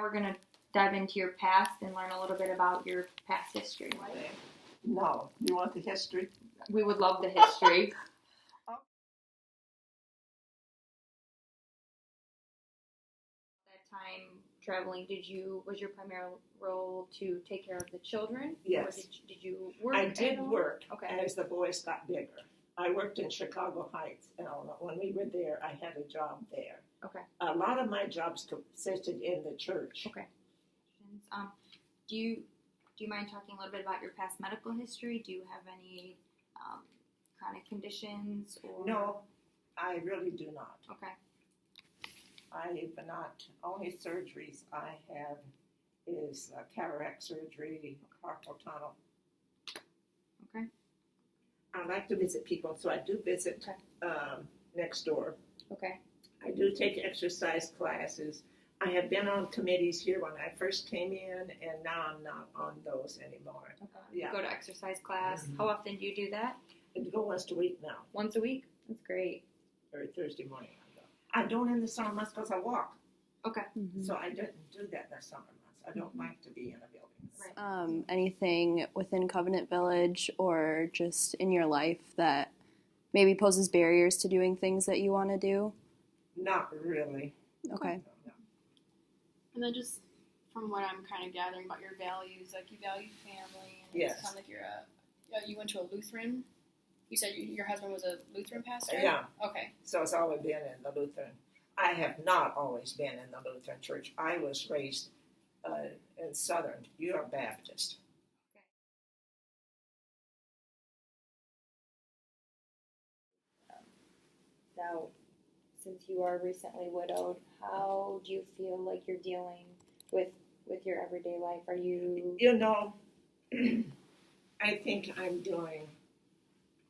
we're going to dive into your past and learn a little bit about your past history. No. You want the history? We would love the history. That time traveling, was your primary role to take care of the children? Yes. Or did you work? I did work Okay. as the boys got bigger. I worked in Chicago Heights, and when we were there, I had a job there. Okay. A lot of my jobs consisted in the church. Okay. Do you mind talking a little bit about your past medical history? Do you have any chronic conditions? Or? No, I really do not. Okay. I've not. Only surgeries I have is cataract surgery, carpal tunnel. Okay. I like to visit people, so I do visit next door. Okay. I do take exercise classes. I have been on committees here when I first came in, and now I'm not on those anymore. Okay. Yeah. You go to exercise class. Mm-hmm. How often do you do that? I go once a week now. Once a week? That's great. Or Thursday morning I go. I don't in the summer months because I walk. Okay. Mm-hmm. So I didn't do that in the summer months. I don't like to be in a building. Right. Anything within Covenant Village or just in your life that maybe poses barriers to doing things that you want to do? Not really. Okay. No. And then just from what I'm kind of gathering about your values, like you value family, and yes. It sounds like you went to a Lutheran. You said your husband was a Lutheran pastor? Yeah. Okay. So it's always been in the Lutheran. I have not always been in the Lutheran church. I was raised in Southern. You're Baptist. Okay. Now, since you are recently widowed, how do you feel like you're dealing with your everyday life? Are you... You know, I think I'm doing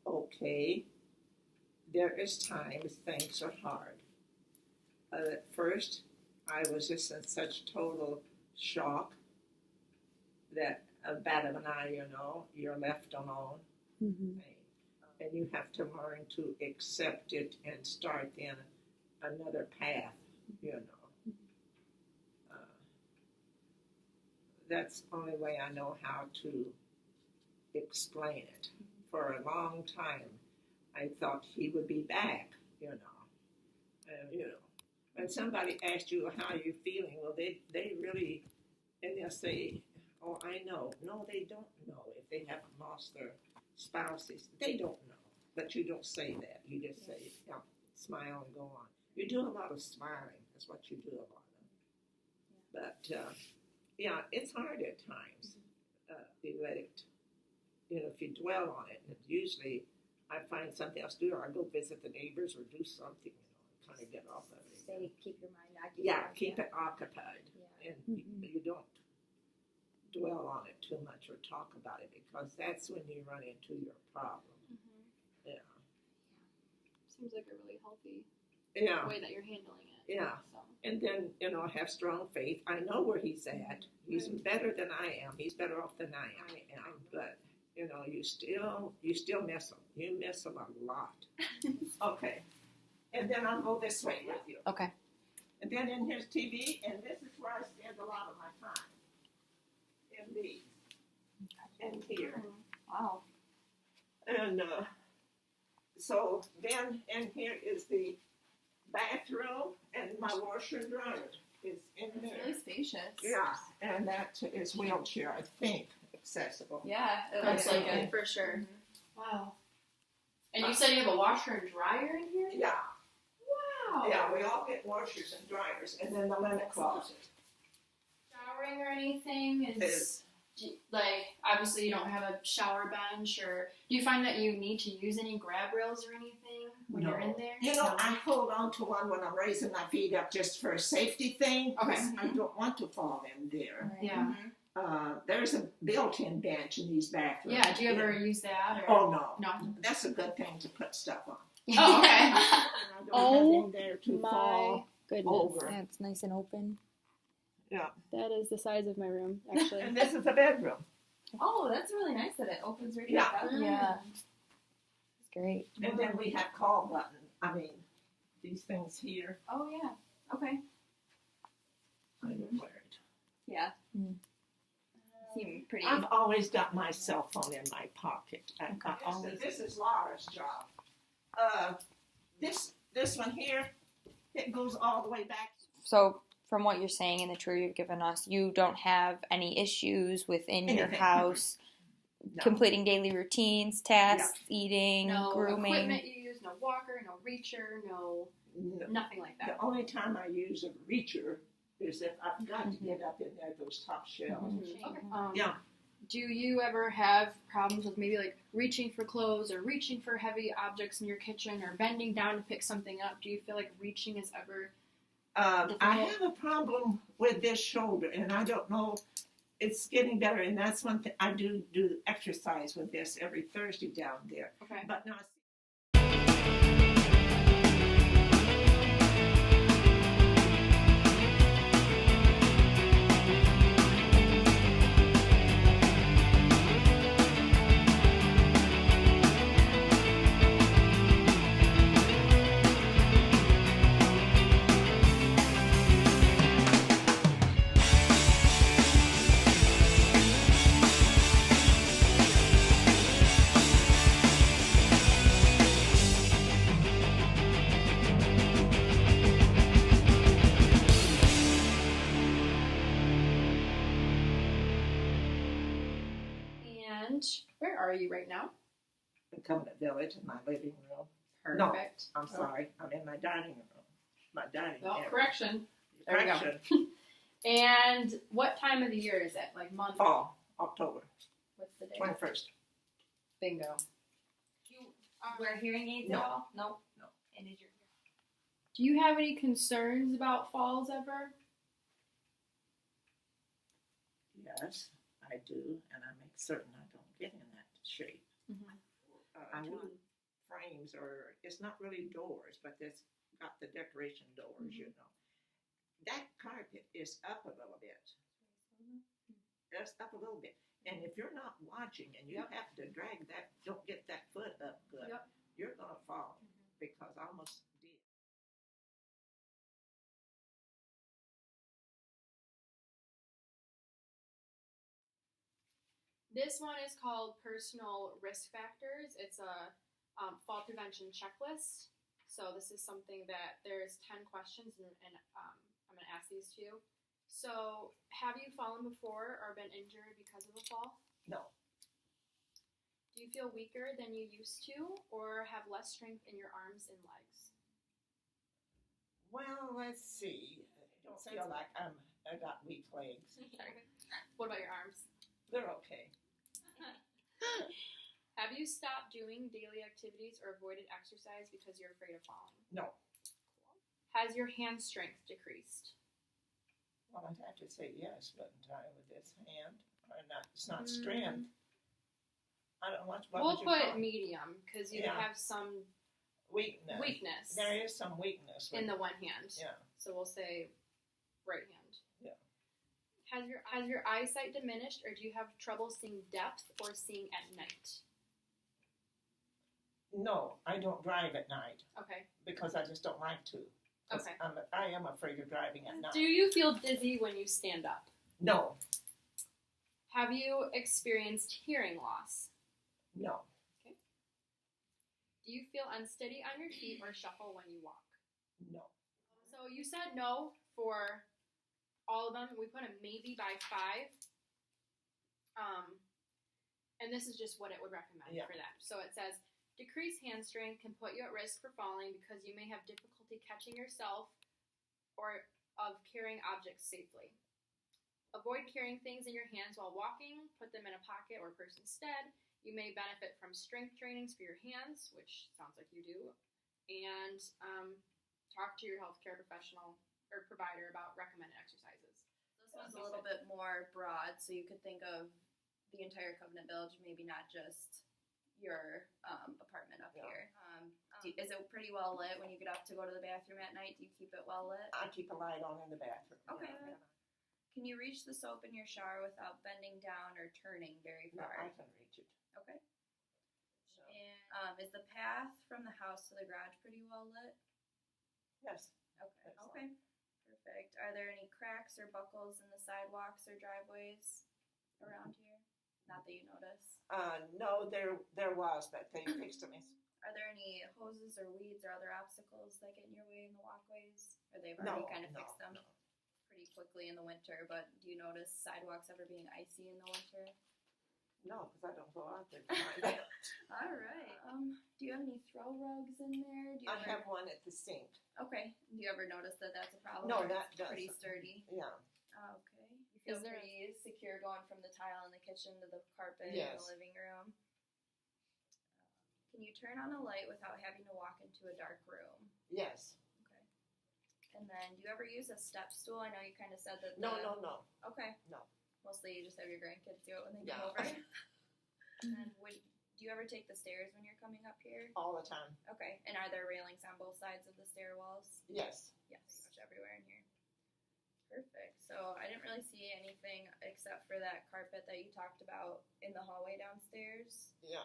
okay. There is times things are hard. At first, I was just in such total shock that a bat of an eye, you're left alone. Mm-hmm. And you have to learn to accept it and start in another path, That's the only way I know how to explain it. For a long time, I thought he would be back, When somebody asks you how you're feeling, well, they really, and they'll say, oh, I know. No, they don't know if they haven't lost their spouses. They don't know. But you don't say that. You just say, smile and go on. You do a lot of smiling. That's what you do a lot of. But, it's hard at times. You let it, if you dwell on it. And usually I find something else to do, or I go visit the neighbors or do something, kind of get off of it. Say, keep your mind occupied. Yeah, keep it occupied. Yeah. And you don't dwell on it too much or talk about it, because that's when you run into your problem. Mm-hmm. Yeah. Seems like a really healthy way that you're handling it. Yeah. So. And then, have strong faith. I know where he's at. He's better than I am. He's better off than I am. But, you still miss him. You miss him a lot. Okay. And then I'll go this way with you. Okay. And then in his TV, and this is where I spend a lot of my time. In these. And here. Wow. And so then in here is the bathroom, and my washer and dryer is in there. It's really spacious. Yeah, and that is wheelchair, I think, accessible. Yeah, it looks like it, for sure. Mm-hmm. Wow. And you said you have a washer and dryer in here? Yeah. Wow. Yeah, we all get washers and dryers, and then the linen closet. Showering or anything is... obviously you don't have a shower bench, or do you find that you need to use any grab rails or anything when you're in there? I hold on to one when I'm raising my feet up just for a safety thing. Okay. I don't want to fall in there. Yeah. There's a built-in bench in these bathrooms. Yeah, do you ever use that? Or? Oh, no. No? That's a good thing to put stuff on. Oh, okay. I don't have in there to fall Goodness. over. Yeah, it's nice and open. Yeah. That is the size of my room, actually. And this is a bedroom. Oh, that's really nice that it opens right Yeah. up. Yeah. It's great. And then we have call button. These things here. Oh, yeah. Okay. I don't wear it. Yeah. Seem pretty. I've always got my cell phone in my pocket. This is Laura's job. This one here, it goes all the way back. So, from what you're saying in the tour you've given us, you don't have any issues within your Anything. house No. completing daily routines, tasks, eating, No grooming. equipment you use, no walker, no reacher, no nothing like that. The only time I use a reacher is if I've got to get up in there, those top shelves. Okay. Yeah. Do you ever have problems with maybe like reaching for clothes or reaching for heavy objects in your kitchen or bending down to pick something up? Do you feel like reaching is ever I have a problem with this shoulder, and I don't know. It's getting better, and that's one thing I do exercise with this every Thursday down there. okay? But now. And where are you right now? In Covenant Village in my living room. Perfect. I'm sorry, I'm in my dining room. My dining Oh, area. correction. There we go. Correction. And what time of the year is it? Like month? Fall, October What's the day? 21st. Bingo. Wear hearing aids No. at all? Nope. No. And is your Do you have any concerns about falls ever? Yes, I do, and I make certain I don't get in that shape. I Two want- frames, or it's not really doors, but it's got the decoration doors, you know. That carpet is up a little bit. It's up a little bit. And if you're not watching and you have to drag that, don't get that foot up good, Yep. you're going to fall, because I almost did. This one is called Personal Risk Factors. It's a fall prevention checklist. So this is something that there's 10 questions, and I'm going to ask these to you. So have you fallen before or been injured because of a fall? No, Do you feel weaker than you used to or have less strength in your arms and legs? well, let's see. I don't feel like I got weak legs. What about your arms? They're okay. Have you stopped doing daily activities or avoided exercise because you're afraid of falling? No. Has your hand strength decreased? Well, I'd have to say yes, but with this hand, or not, it's not strength. I don't know what We'll would you call put it? medium because you Yeah. have some Weakness. weakness There is some weakness. in the one hand. Yeah. So we'll say right hand. Yeah. Has your eyesight diminished, or do you have trouble seeing depth or seeing at night? No, I don't drive at night Okay. because I just don't like to. 'Cause Okay. I am afraid of driving at night. Do you feel dizzy when you stand up? No, Have you experienced hearing loss? no, Do you feel unsteady on your feet or shuffle when you walk? no. So you said no for all of them. We put a maybe by 5. And this is just what it would recommend Yeah. for them. So it says, decreased hand strength can put you at risk for falling because you may have difficulty catching yourself or of carrying objects safely. Avoid carrying things in your hands while walking. Put them in a pocket or purse instead. You may benefit from strength trainings for your hands, which sounds like you do. And talk to your healthcare professional or provider about recommended exercises. This one's a little bit more broad, so you could think of the entire Covenant Village, maybe not just your apartment up Yeah. here. Is it pretty well lit when you get up to go to the bathroom at night? Do you keep it well lit? I keep a light on in the bathroom. Okay. Yeah. Can you reach the soap in your shower without bending down or turning very No, far? I can reach it. Okay. So, And is the path from the house to the garage pretty well lit? yes. Okay. Excellent. Okay. Perfect. Are there any cracks or buckles in the sidewalks or driveways around here? Not that you notice. No, there was, but they fixed them. Are there any hoses or weeds or other obstacles that get in your way in the walkways? Or they've No, already kind of no, fixed them no. pretty quickly in the winter, but do you notice sidewalks ever being icy in the winter? No, because I don't go out there behind it. All right. Do you have any throw rugs in there? Do you I ever... have one at the sink. Okay. Do you ever notice that that's a problem? No, or that it's pretty doesn't. sturdy. Yeah. Okay. You feel Is there- pretty secure going from the tile in the kitchen to the carpet in Yes. the living room. Can you turn on a light without having to walk into a dark room? Yes. Okay. And then, do you ever use a step stool? I know you kind of said that. No, no, no. Okay. No. Mostly, you just have your grandkids do it when they Yeah. come over. And then, do you ever take the stairs when you're coming up here? All the time. Okay. And are there railings on both sides of the stairwells? Yes. Yes, pretty much everywhere in here. Perfect. So I didn't really see anything except for that carpet that you talked about in the hallway downstairs. Yeah.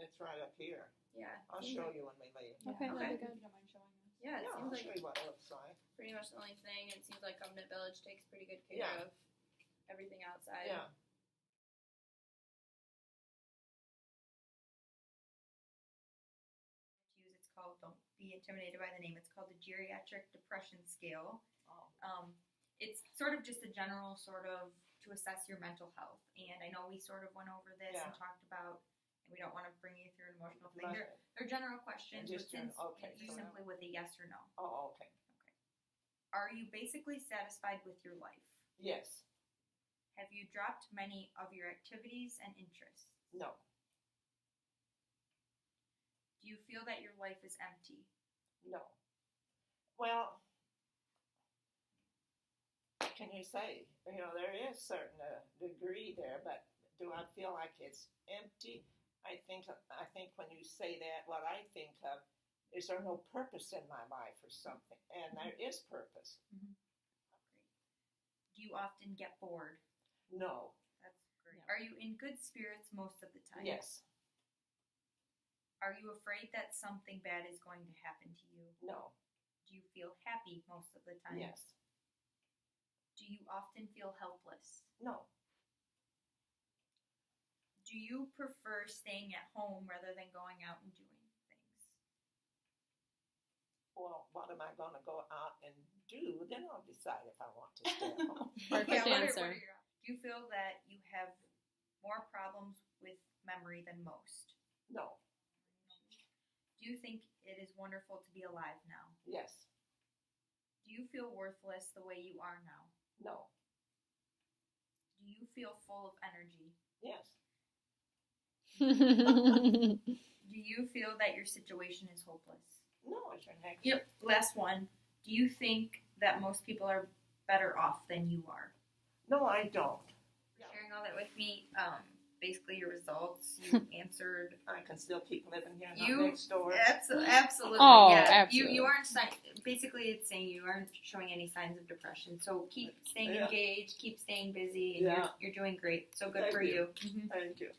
It's right up here. Yeah. I'll seems show like- you when we leave. Okay, Okay. that'd be If good. you don't mind showing us. Yeah, it Yeah, I'll seems show like you what it looks like. pretty much the only thing. It seems like Covenant Village takes pretty good care Yeah. of everything outside. Yeah. It's called, don't be intimidated by the name, it's called the Geriatric Depression Scale. It's sort of just a general sort of to assess your mental health. And I know we sort of went over this and Yeah. talked about, and we don't want to bring you through an emotional thing. Right. They're general questions, Just but since okay, you so- simply with a yes or no. Oh, okay. Are you basically satisfied with your life? Yes. Have you dropped many of your activities and interests? No. Do you feel that your life is empty? No. Well, what can you say? You know, there is certain degree there, but do I feel like it's empty? I think when you say that, what I think of is there no purpose in my life or something, and there is purpose. Do you often get bored? No. That's great. Yeah. Are you in good spirits most of the time? Yes. Are you afraid that something bad is going to happen to you? No. Do you feel happy most of the time? Yes. Do you often feel helpless? No. Do you prefer staying at home rather than going out and doing things? Well, what am I going to go out and do? Then I'll decide if I want to stay at home. Perfect Yeah, what answer. are your options? Do you feel that you have more problems with memory than most? No. Do you think it is wonderful to be alive now? Yes. Do you feel worthless the way you are now? No. Do you feel full of energy? Yes. Do you feel that your situation is hopeless? No, it's your next. Yep. Last one. Do you think that most people are better off than you are? No, I don't. Sharing all that with me, basically your results, you answered. I can still keep living here, not You- next door. Absolutely. Oh, yeah. absolutely. You aren't basically it's saying you aren't showing any signs of depression. So keep staying Yeah. engaged, keep staying busy, and Yeah. you're doing great. So good Thank for you. you. Thank you.